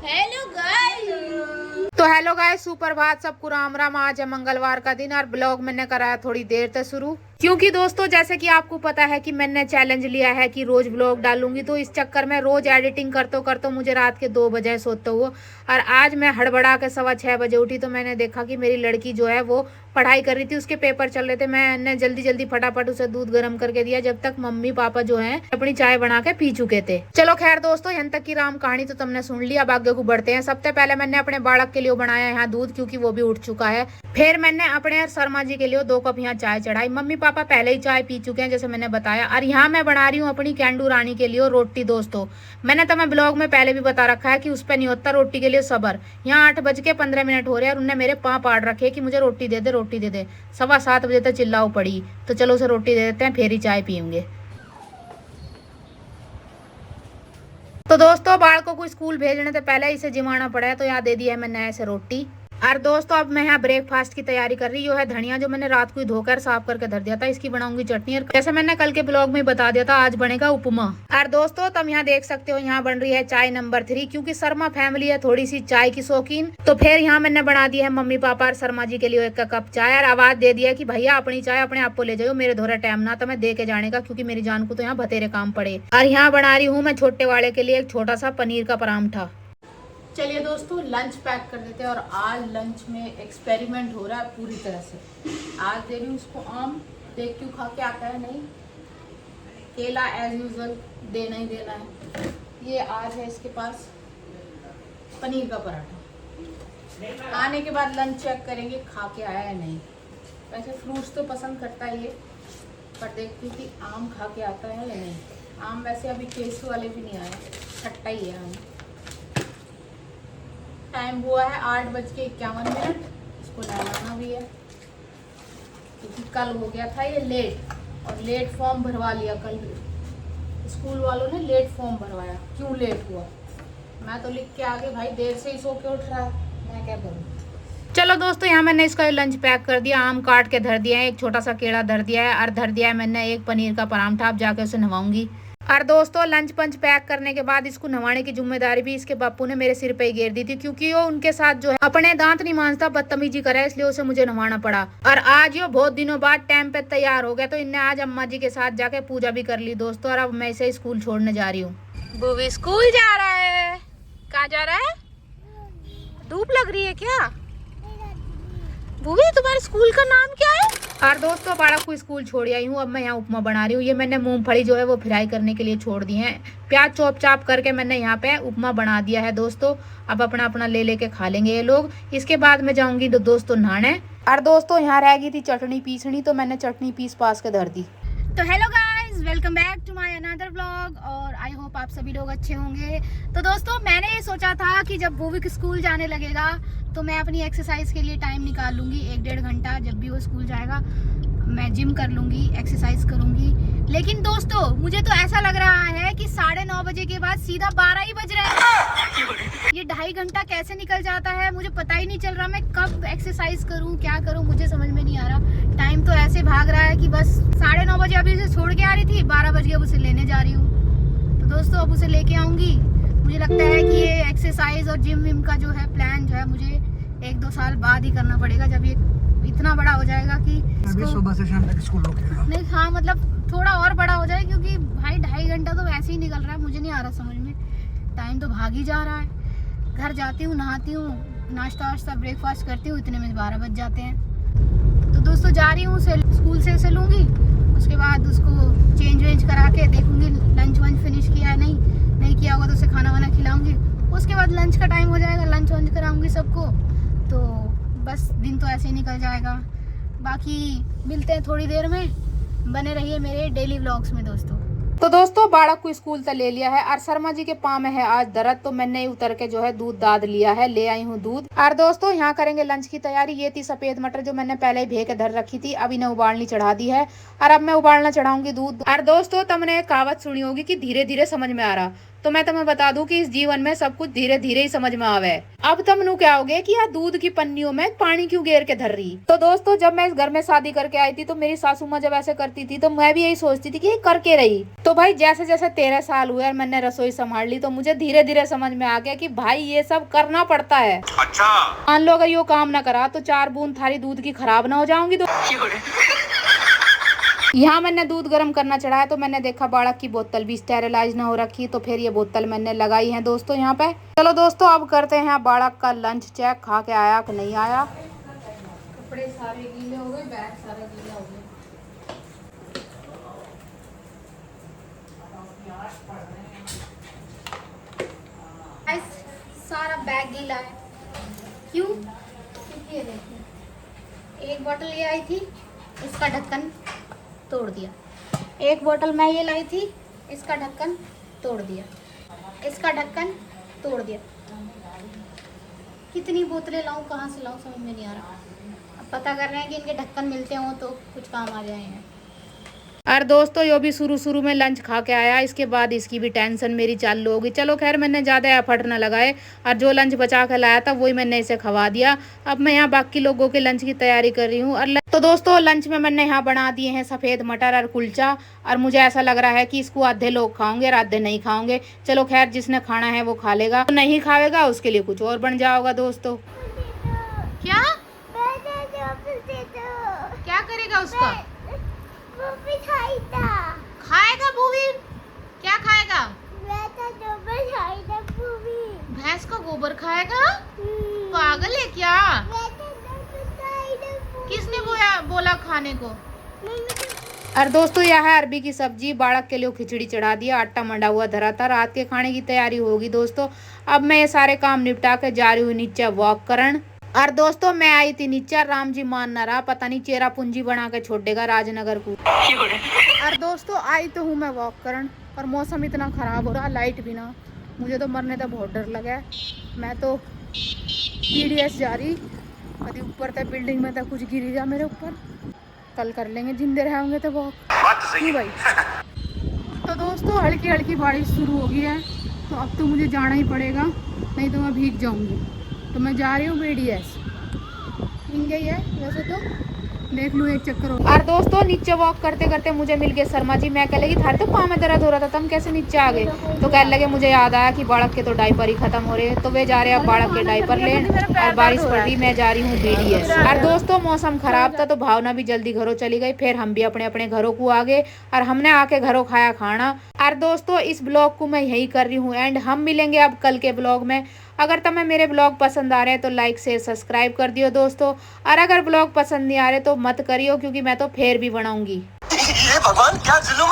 Hello guys. तो hello guys, सुप्रभात, सबको राम राम। आज है मंगलवार का दिन और ब्लॉग मैंने कराया थोड़ी देर तक शुरू, क्योंकि दोस्तों जैसे कि आपको पता है कि मैंने चैलेंज लिया है कि रोज ब्लॉग डालूंगी। तो इस चक्कर में रोज एडिटिंग करते करते मुझे रात के 2 बजे सोते हुए, और आज मैं हड़बड़ा के 6:15 बजे उठी। तो मैंने देखा कि मेरी लड़की जो है वो पढ़ाई कर रही थी, उसके पेपर चल रहे थे। मैंने जल्दी जल्दी फटाफट उसे दूध गर्म करके दिया, जब तक मम्मी पापा जो है अपनी चाय बना के पी चुके थे। चलो खैर दोस्तों, यहाँ तक की राम कहानी तो तुमने सुन लिया। अब आगे को बढ़ते हैं। सबसे पहले मैंने अपने बालक के लिए बनाया यहाँ दूध, क्योंकि वो भी उठ चुका है। फिर मैंने अपने शर्मा जी के लिए 2 कप यहाँ चाय चढ़ाई। मम्मी पापा पहले ही चाय पी चुके हैं जैसे मैंने बताया। और यहाँ मैं बना रही हूँ अपनी कैंडू रानी के लिए रोटी। दोस्तों मैंने तुम्हें ब्लॉग में पहले भी बता रखा है कि उस पर नहीं होता रोटी के लिए सबर। यहाँ 8:15 हो रहे हैं और उनने मेरे पाँव पाड़ रखे कि मुझे रोटी दे दे, रोटी दे दे। 7:15 बजे तक चिल्लाओ पड़ी। तो चलो उसे रोटी दे देते हैं, फिर ही चाय पियेंगे। तो दोस्तों बालकों को स्कूल भेजने से पहले इसे जिमाना पड़ा है, तो यहाँ दे दिया है मैंने ऐसे रोटी। और दोस्तों अब मैं यहाँ ब्रेकफास्ट की तैयारी कर रही हूँ। है धनिया जो मैंने रात को ही धोकर साफ करके धर दिया था, इसकी बनाऊंगी चटनी। और जैसे मैंने कल के ब्लॉग में बता दिया था, आज बनेगा उपमा। और दोस्तों तुम यहाँ देख सकते हो, यहाँ बन रही है चाय नंबर 3, क्योंकि शर्मा फैमिली है थोड़ी सी चाय की शौकीन। तो फिर यहाँ मैंने बना दिया है मम्मी पापा और शर्मा जी के लिए 1 कप चाय। और आवाज दे दिया कि भैया अपनी चाय अपने आप को ले जाओ, मेरे धोरा टाइम ना तो मैं दे के जाने का, क्योंकि मेरी जान को तो यहाँ बतेरे काम पड़े। और यहाँ बना रही हूँ मैं छोटे वाले के लिए एक छोटा सा पनीर का परांठा। चलिए दोस्तों लंच पैक कर देते हैं। और आज लंच में एक्सपेरिमेंट हो रहा है पूरी तरह से। आज दे रही हूँ उसको आम, देख क्यों खा के आता है। नहीं, केला एज यूजुअल देना ही देना है। ये आज है इसके पास पनीर का पराठा। आने के बाद लंच चेक करेंगे खा के आया है नहीं। वैसे फ्रूट्स तो पसंद करता है ये, पर देखती हूँ कि आम खा के आता है या नहीं। आम वैसे अभी टेस्ट वाले भी नहीं आए, खट्टा ही है आम। टाइम हुआ है 8:51। इसको नहलाना भी है, क्योंकि कल हो गया था ये लेट, और लेट फॉर्म भरवा लिया कल। स्कूल वालों ने लेट फॉर्म भरवाया। क्यों लेट हुआ, मैं तो लिख के आ गई भाई, देर से ही सो के उठ रहा है, मैं क्या करूँ। चलो दोस्तों यहाँ मैंने इसका लंच पैक कर दिया। आम काट के धर दिया है, एक छोटा सा केला धर दिया है, और धर दिया है मैंने एक पनीर का परांठा। अब जाके उसे नहवाऊंगी। और दोस्तों लंच पंच पैक करने के बाद इसको नहवाने की जिम्मेदारी भी इसके बापू ने मेरे सिर पे ही घेर दी थी, क्योंकि वो उनके साथ जो है अपने दांत नहीं मांजता, बदतमीजी करे, इसलिए उसे मुझे नहवाना पड़ा। और आज ये बहुत दिनों बाद टाइम पे तैयार हो गया, तो इनने आज अम्मा जी के साथ जाके पूजा भी कर ली दोस्तों। और अब मैं इसे स्कूल छोड़ने जा रही हूँ। बूबी स्कूल जा रहा है। कहाँ जा रहा है? धूप लग रही है क्या? बूबी तुम्हारे स्कूल का नाम क्या है? और दोस्तों बालक को स्कूल छोड़ आई हूँ। अब मैं यहाँ उपमा बना रही हूँ। ये मैंने मूंगफली जो है वो फ्राई करने के लिए छोड़ दी है। प्याज चॉप चाप करके मैंने यहाँ पे उपमा बना दिया है दोस्तों। अब अपना अपना ले लेके खा लेंगे ये लोग। इसके बाद मैं जाऊंगी दोस्तों नहाने। और दोस्तों यहाँ रह गई थी चटनी पीसनी, तो मैंने चटनी पीस पास के धर दी। तो hello guys, welcome back to my another blog. और आई होप आप सभी लोग अच्छे होंगे। तो दोस्तों मैंने ये सोचा था कि जब बुविक स्कूल जाने लगेगा तो मैं अपनी एक्सरसाइज के लिए टाइम निकाल लूँगी, 1-1.5 घंटा। जब भी वो स्कूल जाएगा मैं जिम कर लूँगी, एक्सरसाइज करूँगी। लेकिन दोस्तों मुझे तो ऐसा लग रहा है कि 9:30 बजे के बाद सीधा 12 ही बज रहे हैं। ये 2.5 घंटा कैसे निकल जाता है मुझे पता ही नहीं चल रहा। मैं कब एक्सरसाइज करूँ, क्या करूँ, मुझे समझ में नहीं आ रहा। टाइम तो ऐसे भाग रहा है कि बस 9:30 बजे अभी उसे छोड़ के आ रही थी, 12 बज गए, अब उसे लेने जा रही हूँ। तो दोस्तों अब उसे लेके आऊँगी। मुझे लगता है कि ये एक्सरसाइज और जिम विम का जो है प्लान जो है मुझे 1-2 साल बाद ही करना पड़ेगा, जब ये इतना बड़ा हो जाएगा कि सुबह से शाम तक स्कूल रुकेगा। नहीं, हाँ मतलब थोड़ा और बड़ा हो जाए, क्योंकि भाई 2.5 घंटा तो वैसे ही निकल रहा है। मुझे नहीं आ रहा समझ में, टाइम तो भाग ही जा रहा है। घर जाती हूँ, नहाती हूँ, नाश्ता वाश्ता ब्रेकफास्ट करती हूँ, इतने में 12 बज जाते हैं। तो दोस्तों जा रही हूँ स्कूल से उसे लूँगी। उसके बाद उसको चेंज वेंज करा के देखूँगी लंच वंच फिनिश किया है, नहीं किया होगा तो उसे खाना वाना खिलाऊँगी। उसके बाद लंच का टाइम हो जाएगा, लंच वंच कराऊँगी सबको। तो बस दिन तो ऐसे ही निकल जाएगा। बाकी मिलते हैं थोड़ी देर में, बने रहिए मेरे डेली व्लॉग्स में दोस्तों। तो दोस्तों बालक को स्कूल तक ले लिया है, और शर्मा जी के पाँव में है आज दर्द, तो मैंने उतर के जो है दूध दाद लिया है, ले आई हूँ दूध। और दोस्तों यहाँ करेंगे लंच की तैयारी। ये थी सफेद मटर जो मैंने पहले ही भे के धर रखी थी, अब इन्हें उबालनी चढ़ा दी है। और अब मैं उबालना चढ़ाऊंगी दूध। और दोस्तों तुमने एक कहावत सुनी होगी कि धीरे धीरे समझ में आ रहा, तो मैं तुम्हें बता दूं कि इस जीवन में सब कुछ धीरे धीरे ही समझ में आवे। अब तुम नु क्या होगे कि यार दूध की पन्नियों में पानी क्यों गेर के धर रही। तो दोस्तों जब मैं इस घर में शादी करके आई थी तो मेरी सासू माँ जब ऐसे करती थी तो मैं भी यही सोचती थी कि ये करके रही। तो भाई जैसे जैसे 13 साल हुए और मैंने रसोई संभाल ली तो मुझे धीरे धीरे समझ में आ गया कि भाई ये सब करना पड़ता है। अच्छा मान लो अगर ये काम ना करा तो 4 बूंद थारी दूध की खराब ना हो जाऊंगी। तो यहाँ मैंने दूध गर्म करना चढ़ाया तो मैंने देखा बाड़क की बोतल भी स्टेरिलाइज ना हो रखी, तो फिर ये बोतल मैंने लगाई है दोस्तों यहाँ पे। चलो दोस्तों अब करते हैं बाड़क का लंच चेक, खा के आया कि नहीं आया। कपड़े सारे गीले हो गए, बैग सारा गीला हो गया। सारा बैग गीला है। क्यों? क्योंकि ये देखिए एक बोतल ये आई थी, इसका ढक्कन तोड़ दिया। एक बोतल मैं ये लाई थी, इसका ढक्कन तोड़ दिया। इसका ढक्कन तोड़ दिया। कितनी बोतलें लाऊं, कहाँ से लाऊं, समझ में नहीं आ रहा। अब पता कर रहे हैं कि इनके ढक्कन मिलते हों तो कुछ काम आ जाए हैं। और दोस्तों यो भी शुरू में लंच खा के आया, इसके बाद इसकी भी टेंशन मेरी चालू होगी। चलो खैर मैंने ज़्यादा एफर्ट ना लगाए और जो लंच बचा के लाया था वही मैंने इसे खवा दिया। अब मैं यहाँ बाकी लोगों के लंच की तैयारी कर रही हूँ। और तो दोस्तों लंच में मैंने यहाँ बना दिए हैं सफ़ेद मटर और कुलचा, और मुझे ऐसा लग रहा है कि इसको आधे लोग खाओगे और आधे नहीं खाओगे। चलो खैर जिसने खाना है वो खा लेगा, तो नहीं खाएगा उसके लिए कुछ और बन जाओगा। दोस्तों क्या क्या करेगा उसका? खाएगा भूवी? क्या खाएगा? भैंस का गोबर खाएगा? पागल है क्या? किसने बोला खाने को? और दोस्तों यह है अरबी की सब्जी। बाड़क के लिए खिचड़ी चढ़ा दिया, आटा मंडा हुआ धरा था, रात के खाने की तैयारी होगी दोस्तों। अब मैं ये सारे काम निपटा के जा रही हूँ नीचे वॉक करन। और दोस्तों मैं आई थी नीचे, राम जी मान ना रहा, पता नहीं चेरा पूंजी बना के छोड़ देगा राजनगर को। और दोस्तों आई तो हूँ मैं वॉक करन, और मौसम इतना खराब हो रहा, लाइट भी ना, मुझे तो मरने का बहुत डर लगा है। मैं तो PDS जा रही, कभी ऊपर तक बिल्डिंग में तक कुछ गिरी जा मेरे ऊपर। कल कर लेंगे जिंदे रहेंगे तो वॉक। क्यों भाई? तो दोस्तों हल्की हल्की बारिश शुरू हो गई है, तो अब तो मुझे जाना ही पड़ेगा, नहीं तो मैं भीग जाऊंगी। तो मैं जा रही हूँ BDS। मिल गई है वैसे तो, देख लूँ एक चक्कर हो। और दोस्तों नीचे वॉक करते करते मुझे मिल गए शर्मा जी। मैं कह लगी थारे तो पाँव में दर्द हो रहा था, तुम कैसे नीचे आ गए? तो कह लगे मुझे याद आया कि बाड़क के तो डायपर ही खत्म हो रहे हैं, तो वे जा रहे हैं बाड़क के डायपर लेन। और बारिश पड़ रही, मैं जा रही हूँ BDS। और दोस्तों मौसम खराब था तो भावना भी जल्दी घरों चली गई, फिर हम भी अपने अपने घरों को आ गए और हमने आके घरों खाया खाना। और दोस्तों इस ब्लॉग को मैं यही कर रही हूँ एंड हम मिलेंगे अब कल के ब्लॉग में। अगर तुम्हें मेरे ब्लॉग पसंद आ रहे हैं तो लाइक शेयर सब्सक्राइब कर दियो दोस्तों, और अगर ब्लॉग पसंद नहीं आ रहे तो मत करियो, क्योंकि मैं तो फिर भी बनाऊंगी। ये भगवान क्या जुल्म